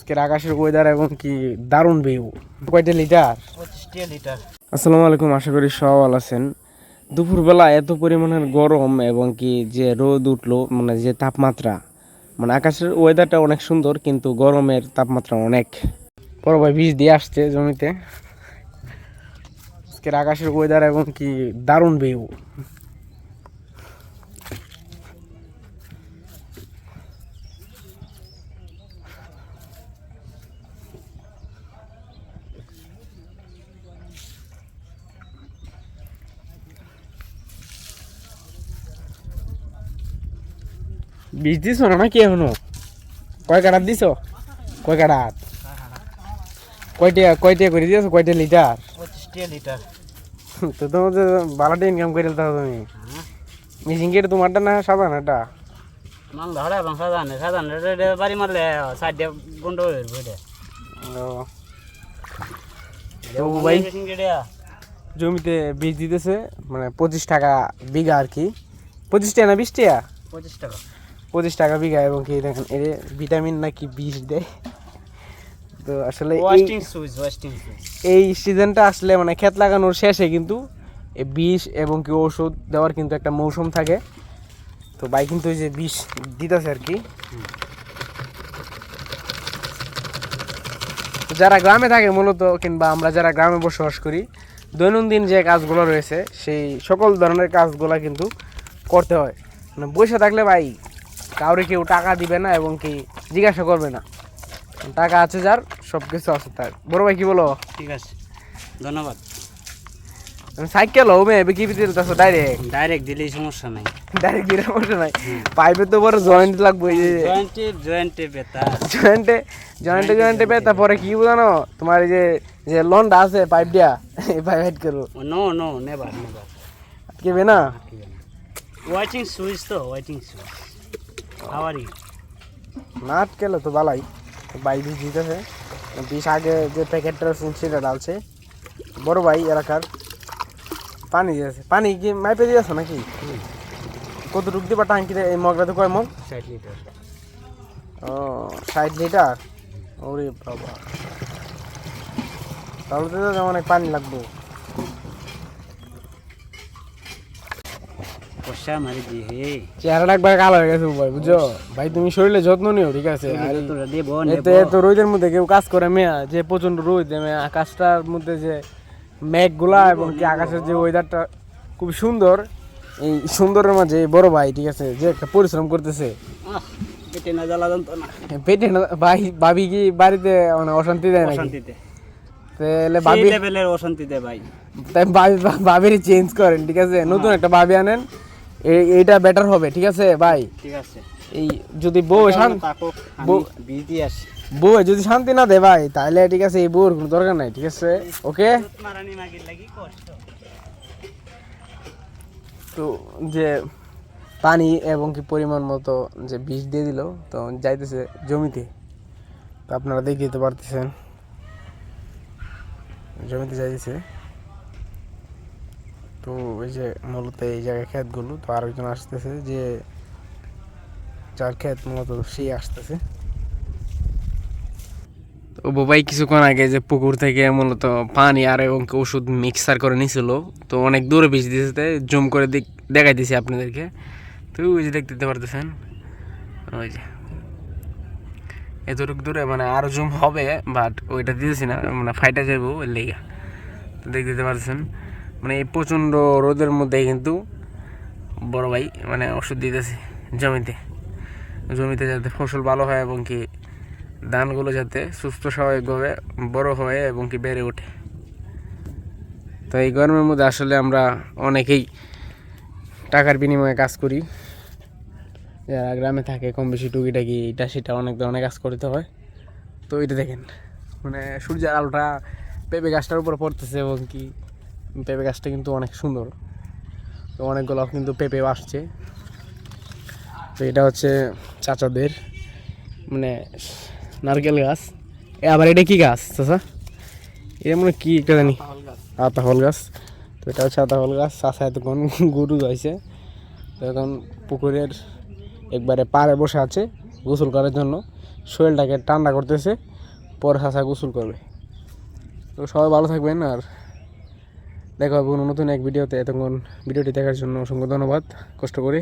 আজকের আকাশের ওয়েদার এবং কি দারুণ ভিউ। কয়টা লিটার? 25 লিটার। আসসালামু আলাইকুম, আশা করি সবাই ভালো আছেন। দুপুরবেলা এত পরিমাণের গরম এবং কি যে রোদ উঠলো, মানে যে তাপমাত্রা, মানে আকাশের ওয়েদারটা অনেক সুন্দর কিন্তু গরমের তাপমাত্রা অনেক। বড় ভাই বীজ দিয়ে আসছে জমিতে। আজকের আকাশের ওয়েদার এবং কি দারুণ ভিউ। বীজ দিছ না নাকি এখনো? কয় কাটার দিছ? কয় কাটার? কয়টা করে দিয়েছো? কয়টা লিটার? 25 লিটার। তো তোমার তো ভালোটা ইনকাম করে ফেলতে হবে। তুমি মেশিন কেটে তোমারটা না সাদা না এটা? মান ধরে এবং সাধারণ বাড়ি মারলে সাইড বন্ধ হয়ে যাবে। তো ভাই জমিতে বীজ দিতেছে, মানে 25 টাকা বিঘা আর কি। 25 টাকা না 20 টাকা? 25 টাকা। 25 টাকা বিঘা। এবং কি দেখেন এর ভিটামিন নাকি বিষ দেয়। তো আসলে এই সিজনটা আসলে মানে ক্ষেত লাগানোর শেষে কিন্তু এই বিষ এবং কি ওষুধ দেওয়ার কিন্তু একটা মৌসুম থাকে। তো ভাই কিন্তু ওই যে বিষ দিতেছে আর কি। যারা গ্রামে থাকে মূলত, কিংবা আমরা যারা গ্রামে বসবাস করি, দৈনন্দিন যে কাজগুলো রয়েছে সেই সকল ধরনের কাজগুলো কিন্তু করতে হয়। মানে বসে থাকলে ভাই কাউরে কেউ টাকা দিবে না এবং কি জিজ্ঞাসা করবে না। টাকা আছে যার, সব কিছু আছে তার। বড় ভাই কি বলো? ঠিক আছে, ধন্যবাদ। সাইকেল হবে কি দিতে ডাইরেক্ট দিলেই সমস্যা নাই। ডাইরেক্ট দিলে সমস্যা নাই। পাইপে তো বড় জয়েন্ট লাগবে। জয়েন্টে ব্যথা পরে কি জানো, তোমার এই যে লন্ডা আছে পাইপ দিয়া, এই পাইপ হেড করো। নো নেভার আটকেবে না। ওয়াচিং সুইচ তো watching switch. How are you? না আটকেলে তো বালাই। ভাই বীজ দিতেছে, বিষ আগে যে প্যাকেটটা সেটা ডালছে। বড় ভাই এলাকার পানি দিয়েছে। পানি কি মাইপে দিয়েছো নাকি? কতটুকু দিবা টাঙ্কিতে? এই মগটাতে কয় মগ? 60 লিটার। ও 60 লিটার। ওরে বাবা, তাহলে তো অনেক পানি লাগবে। চেহারাটা একবার কালো হয়ে গেছে ভাই, বুঝছো ভাই? তুমি শরীরে যত্ন নিও, ঠিক আছে? এত রোদের মধ্যে কেউ কাজ করে মেয়া, যে প্রচন্ড রোদ, আকাশটার মধ্যে যে মেঘগুলা এবং কি আকাশের যে ওয়েদারটা খুব সুন্দর, এই সুন্দরের মাঝে বড় ভাই, ঠিক আছে, যে একটা পরিশ্রম করতেছে। পেটে না ভাই? ভাবি কি বাড়িতে মানে অশান্তি দেয় নাকি? তাহলে ভাবি লেভেলের অশান্তি দেয় ভাই। তাই ভাবির চেঞ্জ করেন, ঠিক আছে? নতুন একটা ভাবি আনেন, এইটা বেটার হবে, ঠিক আছে ভাই? ঠিক আছে। এই যদি বউ যদি শান্তি না দেয় ভাই, তাহলে ঠিক আছে এই বউর কোনো দরকার নাই, ঠিক আছে? ওকে। তো যে পানি এবং কি পরিমাণ মতো যে বিষ দিয়ে দিল, তো যাইতেছে জমিতে। তো আপনারা দেখে দিতে পারতেছেন, জমিতে যাইতেছে। তো ওই যে মূলত এই জায়গায় ক্ষেতগুলো, তো আরেকজন আসতেছে, যে যার ক্ষেত মূলত সেই আসতেছে। তো বাবাই কিছুক্ষণ আগে যে পুকুর থেকে মূলত পানি আর এবং ওষুধ মিক্সার করে নিয়েছিল, তো অনেক দূরে বেশি দিয়েছে, জুম করে দেখাই দিয়েছি আপনাদেরকে। তো ওই যে দেখতে পারতেছেন, ওই যে এতটুকু দূরে, মানে আরও জুম হবে, বাট ওইটা দিতেছি না, মানে ফাইটা যাবো ওই লেগা। তো দেখতে পারতেছেন, মানে এই প্রচণ্ড রোদের মধ্যে কিন্তু বড় ভাই মানে ওষুধ দিতেছে জমিতে যাতে ফসল ভালো হয় এবং কি ধানগুলো যাতে সুস্থ স্বাভাবিকভাবে বড় হয় এবং কি বেড়ে ওঠে। তো এই গরমের মধ্যে আসলে আমরা অনেকেই টাকার বিনিময়ে কাজ করি, যারা গ্রামে থাকে কম বেশি টুকিটাকি এটা সেটা অনেক ধরনের কাজ করতে হয়। তো এটা দেখেন, মানে সূর্যের আলোটা পেঁপে গাছটার উপরে পড়তেছে এবং কি পেঁপে গাছটা কিন্তু অনেক সুন্দর। তো অনেকগুলো কিন্তু পেঁপেও আসছে। তো এটা হচ্ছে চাচাদের মানে নারকেল গাছ। আবার এটা কি গাছ চাচা? এটা মানে কি একটা জানি, আতাহল গাছ। তো এটা হচ্ছে আতাহল গাছ। চাচা এতক্ষণ গরু গাইছে, তো এখন পুকুরের একবারে পাড়ে বসে আছে গোসল করার জন্য, শরীরটাকে ঠান্ডা করতেছে। পর হাসা গোসল করবে। তো সবাই ভালো থাকবেন, আর দেখা হবে কোনো নতুন এক ভিডিওতে। এতক্ষণ ভিডিওটি দেখার জন্য অসংখ্য ধন্যবাদ। কষ্ট করে